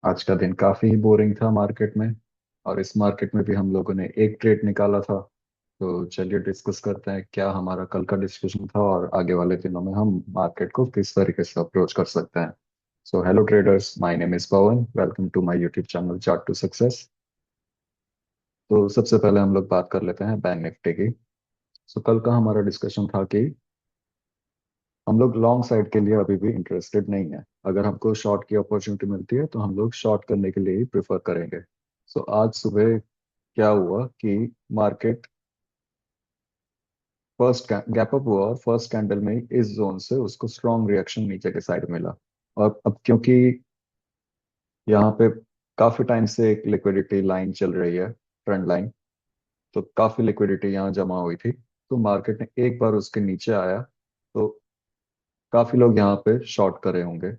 आज का दिन काफी ही बोरिंग था मार्केट में। और इस मार्केट में भी हम लोगों ने एक ट्रेड निकाला था। तो चलिए डिस्कस करते हैं क्या हमारा कल का डिस्कशन था और आगे वाले दिनों में हम मार्केट को किस तरीके से अप्रोच कर सकते हैं। So hello traders, my name is Pavan. Welcome to my YouTube channel chart to success. तो सबसे पहले हम लोग बात कर लेते हैं बैंक निफ्टी की। सो कल का हमारा डिस्कशन था कि हम लोग लॉन्ग साइड के लिए अभी भी इंटरेस्टेड नहीं है। अगर हमको शॉर्ट की अपॉर्चुनिटी मिलती है तो हम लोग शॉर्ट करने के लिए ही प्रेफर करेंगे। सो आज सुबह क्या हुआ कि मार्केट फर्स्ट गैप अप हुआ और फर्स्ट कैंडल में ही इस जोन से उसको स्ट्रॉन्ग रिएक्शन नीचे के साइड मिला। और अब क्योंकि यहाँ पे काफी टाइम से एक लिक्विडिटी लाइन चल रही है, ट्रेंड लाइन, तो काफी लिक्विडिटी यहाँ जमा हुई थी। तो मार्केट ने एक बार उसके नीचे आया तो काफी लोग यहाँ पे शॉर्ट करे होंगे।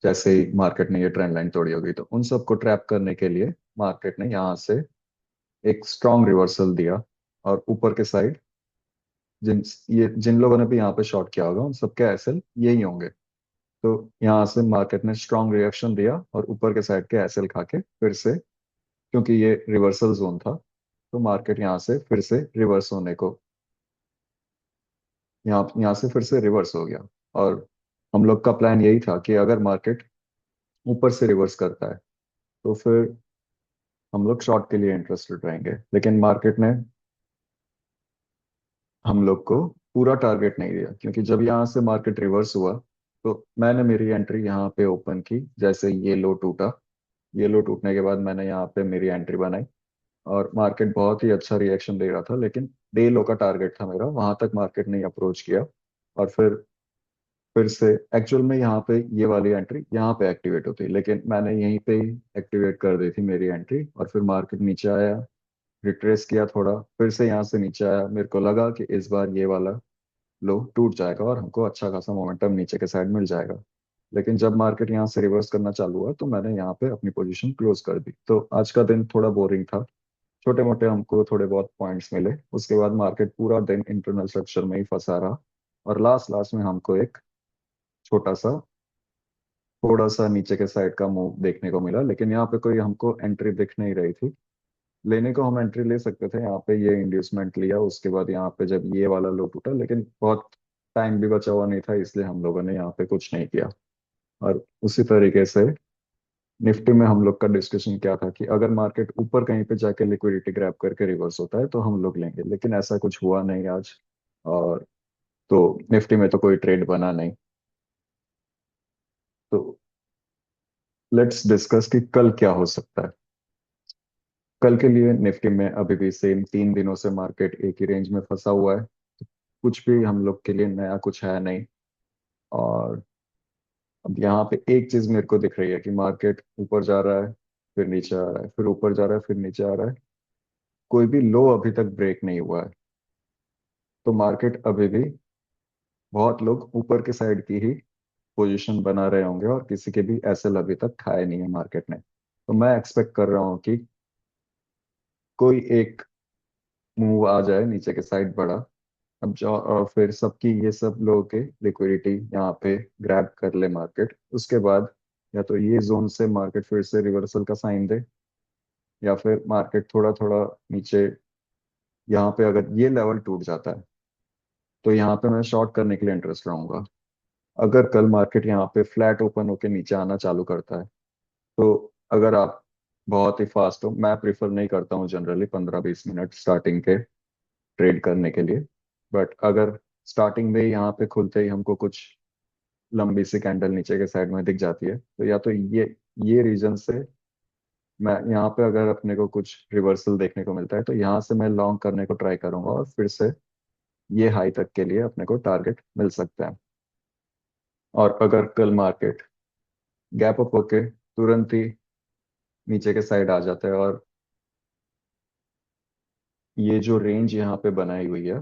जैसे ही मार्केट ने ये ट्रेंड लाइन तोड़ी होगी तो उन सबको ट्रैप करने के लिए मार्केट ने यहाँ से एक स्ट्रॉन्ग रिवर्सल दिया। और ऊपर के साइड जिन लोगों ने भी यहाँ पे शॉर्ट किया होगा उन सबके एसएल यही होंगे। तो यहाँ से मार्केट ने स्ट्रॉन्ग रिएक्शन दिया और ऊपर के साइड के एसएल खा के फिर से, क्योंकि ये रिवर्सल जोन था, तो मार्केट यहाँ से फिर से रिवर्स होने को, यहाँ से फिर से रिवर्स हो गया। और हम लोग का प्लान यही था कि अगर मार्केट ऊपर से रिवर्स करता है तो फिर हम लोग शॉर्ट के लिए इंटरेस्टेड रहेंगे। लेकिन मार्केट ने हम लोग को पूरा टारगेट नहीं दिया, क्योंकि जब यहाँ से मार्केट रिवर्स हुआ तो मैंने मेरी एंट्री यहाँ पे ओपन की। जैसे ये लो टूटा, ये लो टूटने के बाद मैंने यहाँ पे मेरी एंट्री बनाई और मार्केट बहुत ही अच्छा रिएक्शन दे रहा था। लेकिन डे लो का टारगेट था मेरा, वहां तक मार्केट ने अप्रोच किया। और फिर से एक्चुअल में यहाँ पे ये वाली एंट्री यहाँ पे एक्टिवेट होती, लेकिन मैंने यहीं पे ही एक्टिवेट कर दी थी मेरी एंट्री। और फिर मार्केट नीचे आया, रिट्रेस किया थोड़ा, फिर से यहाँ से नीचे आया। मेरे को लगा कि इस बार ये वाला लो टूट जाएगा और हमको अच्छा खासा मोमेंटम नीचे के साइड मिल जाएगा। लेकिन जब मार्केट यहाँ से रिवर्स करना चालू हुआ तो मैंने यहाँ पे अपनी पोजीशन क्लोज कर दी। तो आज का दिन थोड़ा बोरिंग था। छोटे मोटे हमको थोड़े बहुत पॉइंट्स मिले, उसके बाद मार्केट पूरा दिन इंटरनल स्ट्रक्चर में ही फंसा रहा। और लास्ट लास्ट में हमको एक छोटा सा, थोड़ा सा नीचे के साइड का मूव देखने को मिला। लेकिन यहाँ पे कोई हमको एंट्री दिख नहीं रही थी। लेने को हम एंट्री ले सकते थे, यहाँ पे ये इंड्यूसमेंट लिया, उसके बाद यहाँ पे जब ये वाला लो टूटा, लेकिन बहुत टाइम भी बचा हुआ नहीं था, इसलिए हम लोगों ने यहाँ पे कुछ नहीं किया। और उसी तरीके से निफ्टी में हम लोग का डिस्कशन क्या था कि अगर मार्केट ऊपर कहीं पे जाके लिक्विडिटी ग्रैब करके रिवर्स होता है तो हम लोग लेंगे, लेकिन ऐसा कुछ हुआ नहीं आज। और तो निफ्टी में तो कोई ट्रेड बना नहीं। तो लेट्स डिस्कस कि कल क्या हो सकता है। कल के लिए निफ्टी में अभी भी सेम 3 दिनों से मार्केट एक ही रेंज में फंसा हुआ है। कुछ भी हम लोग के लिए नया कुछ है नहीं। और अब यहाँ पे एक चीज मेरे को दिख रही है कि मार्केट ऊपर जा रहा है, फिर नीचे आ रहा है, फिर ऊपर जा रहा है, फिर नीचे आ रहा है। कोई भी लो अभी तक ब्रेक नहीं हुआ है। तो मार्केट अभी भी, बहुत लोग ऊपर के साइड की ही पोजीशन बना रहे होंगे और किसी के भी एसएल अभी तक खाए नहीं है मार्केट ने। तो मैं एक्सपेक्ट कर रहा हूँ कि कोई एक मूव आ जाए नीचे के साइड बड़ा। अब जो और फिर सबकी ये सब लोगों के लिक्विडिटी यहाँ पे ग्रैब कर ले मार्केट, उसके बाद या तो ये जोन से मार्केट फिर से रिवर्सल का साइन दे, या फिर मार्केट थोड़ा थोड़ा नीचे, यहाँ पे अगर ये लेवल टूट जाता है तो यहाँ पे मैं शॉर्ट करने के लिए इंटरेस्ट रहूंगा। अगर कल मार्केट यहाँ पे फ्लैट ओपन होके नीचे आना चालू करता है तो अगर आप बहुत ही फास्ट हो, मैं प्रिफर नहीं करता हूँ जनरली 15-20 मिनट स्टार्टिंग के ट्रेड करने के लिए। बट अगर स्टार्टिंग में ही यहाँ पे खुलते ही हमको कुछ लंबी सी कैंडल नीचे के साइड में दिख जाती है तो या तो ये रीजन से मैं यहाँ पे, अगर अपने को कुछ रिवर्सल देखने को मिलता है तो यहाँ से मैं लॉन्ग करने को ट्राई करूंगा और फिर से ये हाई तक के लिए अपने को टारगेट मिल सकता है। और अगर कल मार्केट गैप अप होके तुरंत ही नीचे के साइड आ जाता है और ये जो रेंज यहाँ पे बनाई हुई है,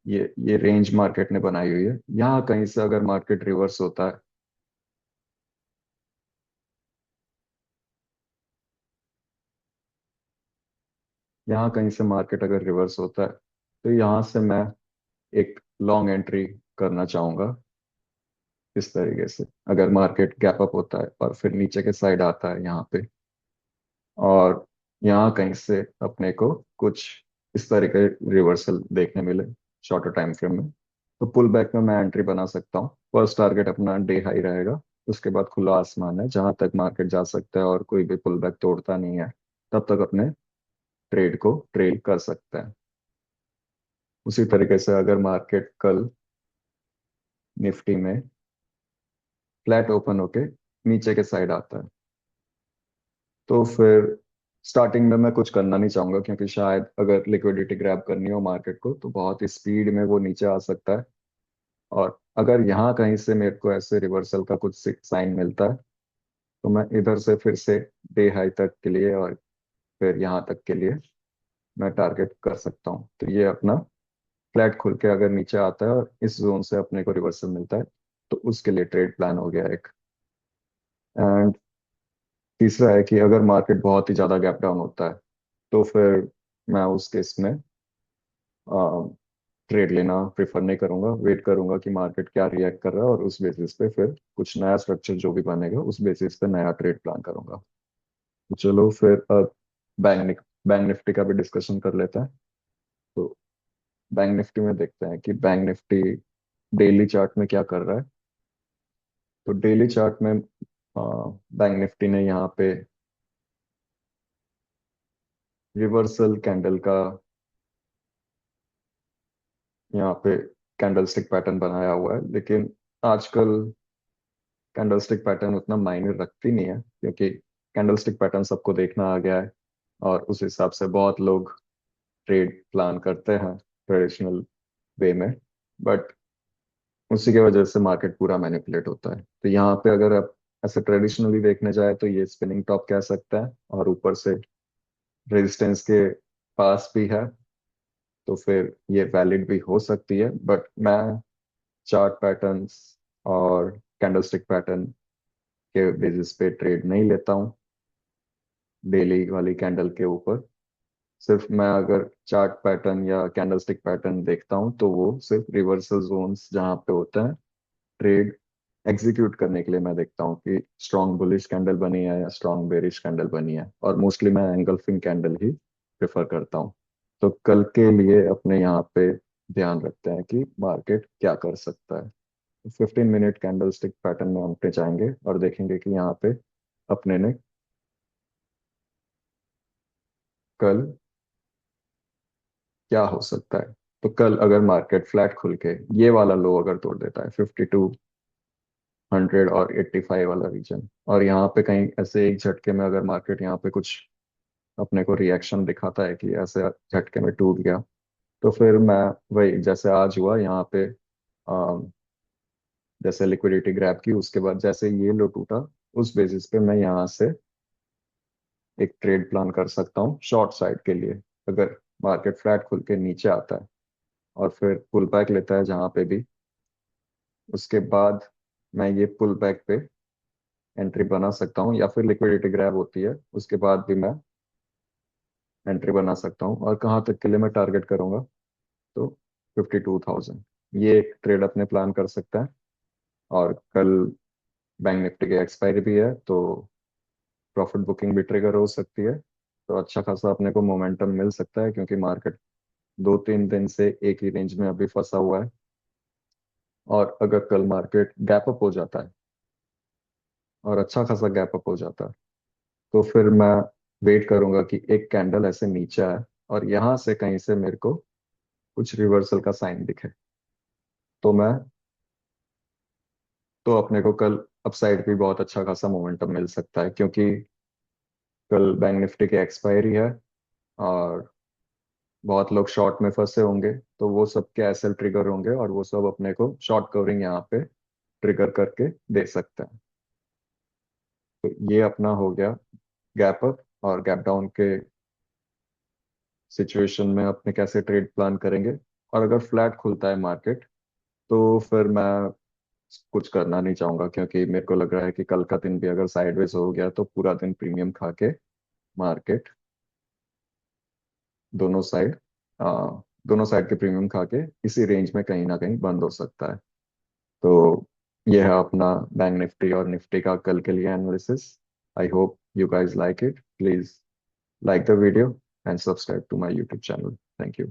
ये रेंज मार्केट ने बनाई हुई है, यहाँ कहीं से अगर मार्केट रिवर्स होता है, यहाँ कहीं से मार्केट अगर रिवर्स होता है तो यहाँ से मैं एक लॉन्ग एंट्री करना चाहूंगा। इस तरीके से अगर मार्केट गैप अप होता है और फिर नीचे के साइड आता है यहाँ पे, और यहाँ कहीं से अपने को कुछ इस तरह के रिवर्सल देखने मिले शॉर्टर टाइम फ्रेम में, तो पुल बैक में मैं एंट्री बना सकता हूँ। फर्स्ट टारगेट अपना डे हाई रहेगा, उसके बाद खुला आसमान है जहां तक मार्केट जा सकता है, और कोई भी पुल बैक तोड़ता नहीं है तब तक अपने ट्रेड को ट्रेल कर सकते हैं। उसी तरीके से अगर मार्केट कल निफ्टी में फ्लैट ओपन होके नीचे के साइड आता है, तो फिर स्टार्टिंग में मैं कुछ करना नहीं चाहूंगा, क्योंकि शायद अगर लिक्विडिटी ग्रैब करनी हो मार्केट को तो बहुत ही स्पीड में वो नीचे आ सकता है। और अगर यहाँ कहीं से मेरे को ऐसे रिवर्सल का कुछ साइन मिलता है, तो मैं इधर से फिर से डे हाई तक के लिए और फिर यहाँ तक के लिए मैं टारगेट कर सकता हूँ। तो ये अपना फ्लैट खुल के अगर नीचे आता है और इस जोन से अपने को रिवर्सल मिलता है, तो उसके लिए ट्रेड प्लान हो गया एक। एंड तीसरा है कि अगर मार्केट बहुत ही ज्यादा गैप डाउन होता है, तो फिर मैं उस केस में ट्रेड लेना प्रेफर नहीं करूंगा। वेट करूंगा कि मार्केट क्या रिएक्ट कर रहा है, और उस बेसिस पे फिर कुछ नया स्ट्रक्चर जो भी बनेगा उस बेसिस पे नया ट्रेड प्लान करूंगा। तो चलो फिर बैंक निफ्टी का भी डिस्कशन कर लेते हैं। तो बैंक निफ्टी में देखते हैं कि बैंक निफ्टी डेली चार्ट में क्या कर रहा है। तो डेली चार्ट में बैंक निफ्टी ने यहाँ पे रिवर्सल कैंडल का यहाँ पे कैंडलस्टिक पैटर्न बनाया हुआ है, लेकिन आजकल कैंडलस्टिक पैटर्न उतना मायने रखती नहीं है, क्योंकि कैंडलस्टिक पैटर्न सबको देखना आ गया है, और उस हिसाब से बहुत लोग ट्रेड प्लान करते हैं ट्रेडिशनल वे में। बट उसी की वजह से मार्केट पूरा मैनिपुलेट होता है। तो यहाँ पे अगर आप ऐसे ट्रेडिशनली देखने जाए तो ये स्पिनिंग टॉप कह सकते हैं, और ऊपर से रेजिस्टेंस के पास भी है, तो फिर ये वैलिड भी हो सकती है। बट मैं चार्ट पैटर्न्स और कैंडलस्टिक पैटर्न के बेसिस पे ट्रेड नहीं लेता हूँ डेली वाली कैंडल के ऊपर। सिर्फ मैं अगर चार्ट पैटर्न या कैंडलस्टिक पैटर्न देखता हूँ तो वो सिर्फ रिवर्सल जोन्स जहाँ पे होते हैं ट्रेड एग्जीक्यूट करने के लिए मैं देखता हूँ कि स्ट्रॉन्ग बुलिश कैंडल बनी है या स्ट्रॉन्ग बेरिश कैंडल बनी है, और मोस्टली मैं एंगल्फिंग कैंडल ही प्रेफर करता हूँ। तो कल के लिए अपने यहाँ पे ध्यान रखते हैं कि मार्केट क्या कर सकता है। 15 मिनट कैंडलस्टिक पैटर्न में हम पे जाएंगे और देखेंगे कि यहाँ पे अपने ने कल क्या हो सकता है। तो कल अगर मार्केट फ्लैट खुल के ये वाला लो अगर तोड़ देता है 5200 और 85 वाला रीजन, और यहाँ पे कहीं ऐसे एक झटके में अगर मार्केट यहाँ पे कुछ अपने को रिएक्शन दिखाता है कि ऐसे झटके में टूट गया, तो फिर मैं वही जैसे आज हुआ यहाँ पे, जैसे लिक्विडिटी ग्रैब की उसके बाद जैसे ये लो टूटा, उस बेसिस पे मैं यहाँ से एक ट्रेड प्लान कर सकता हूँ शॉर्ट साइड के लिए। अगर मार्केट फ्लैट खुल के नीचे आता है और फिर पुल बैक लेता है जहाँ पे भी, उसके बाद मैं ये पुल बैक पे एंट्री बना सकता हूँ, या फिर लिक्विडिटी ग्रैब होती है उसके बाद भी मैं एंट्री बना सकता हूँ। और कहाँ तक के लिए मैं टारगेट करूंगा, तो 52,000 ये एक ट्रेड अपने प्लान कर सकता है। और कल बैंक निफ्टी की एक्सपायरी भी है, तो प्रॉफिट बुकिंग भी ट्रिगर हो सकती है। तो अच्छा खासा अपने को मोमेंटम मिल सकता है, क्योंकि मार्केट 2-3 दिन से एक ही रेंज में अभी फंसा हुआ है। और अगर कल मार्केट गैप अप हो जाता है और अच्छा खासा गैप अप हो जाता है, तो फिर मैं वेट करूंगा कि एक कैंडल ऐसे नीचे आए और यहाँ से कहीं से मेरे को कुछ रिवर्सल का साइन दिखे, तो मैं तो अपने को कल अपसाइड भी बहुत अच्छा खासा मोमेंटम मिल सकता है, क्योंकि कल बैंक निफ्टी की एक्सपायरी है और बहुत लोग शॉर्ट में फंसे होंगे, तो वो सब के एसएल ट्रिगर होंगे और वो सब अपने को शॉर्ट कवरिंग यहाँ पे ट्रिगर करके दे सकते हैं। तो ये अपना हो गया गैप अप और गैप डाउन के सिचुएशन में अपने कैसे ट्रेड प्लान करेंगे। और अगर फ्लैट खुलता है मार्केट, तो फिर मैं कुछ करना नहीं चाहूंगा, क्योंकि मेरे को लग रहा है कि कल का दिन भी अगर साइडवेज हो गया तो पूरा दिन प्रीमियम खा के मार्केट दोनों साइड दोनों साइड के प्रीमियम खा के इसी रेंज में कहीं ना कहीं बंद हो सकता है। तो ये है अपना बैंक निफ्टी और निफ्टी का कल के लिए analysis. I hope you guys like it. Please like the video and subscribe to my YouTube channel. Thank you.